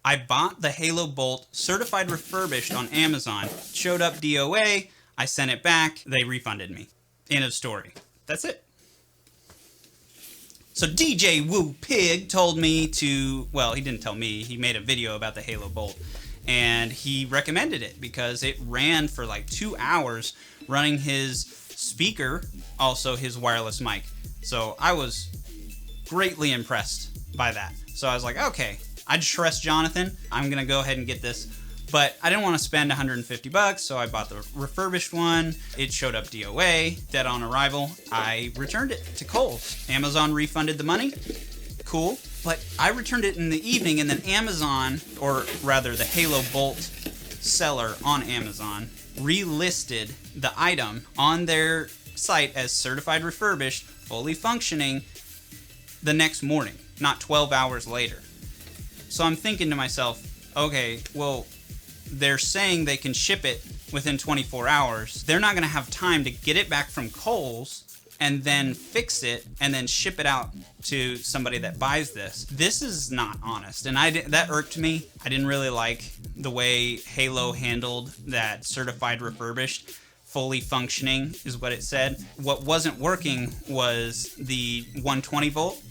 I bought the Halo Bolt certified refurbished on Amazon. Showed up DOA. I sent it back. They refunded me. End of story. That's it. So DJ Woo Pig told me to, well, he didn't tell me. He made a video about the Halo Bolt. And he recommended it because it ran for like 2 hours running his speaker, also his wireless mic. So I was greatly impressed by that. So I was like, okay, I trust Jonathan. I'm going to go ahead and get this. But I didn't want to spend $150, so I bought the refurbished one. It showed up DOA, dead on arrival. I returned it to Kohl's. Amazon refunded the money. Cool. But I returned it in the evening, and then Amazon, or rather the Halo Bolt seller on Amazon, relisted the item on their site as certified refurbished, fully functioning, the next morning, not 12 hours later. So I'm thinking to myself, okay, well, they're saying they can ship it within 24 hours. They're not going to have time to get it back from Kohl's and then fix it and then ship it out to somebody that buys this. This is not honest, and that irked me. I didn't really like the way Halo handled that certified refurbished. Fully functioning is what it said. What wasn't working was the 120 volt.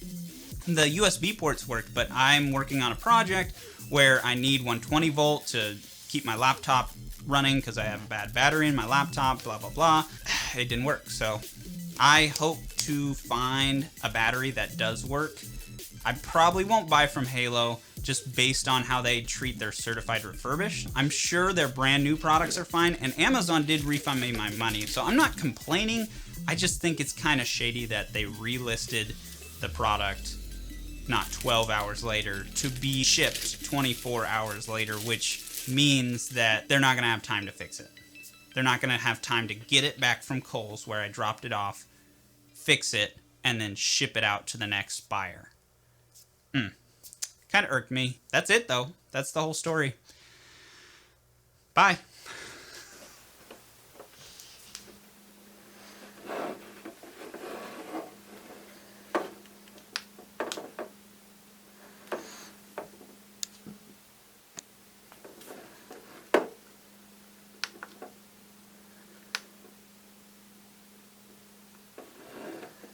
The USB ports worked, but I'm working on a project where I need 120 volt to keep my laptop running because I have a bad battery in my laptop, blah, blah, blah. It didn't work, so I hope to find a battery that does work. I probably won't buy from Halo just based on how they treat their certified refurbished. I'm sure their brand new products are fine, and Amazon did refund me my money, so I'm not complaining. I just think it's kind of shady that they relisted the product not 12 hours later to be shipped 24 hours later, which means that they're not going to have time to fix it. They're not going to have time to get it back from Kohl's where I dropped it off, fix it, and then ship it out to the next buyer. Kind of irked me. That's it, though. That's the whole story. Bye.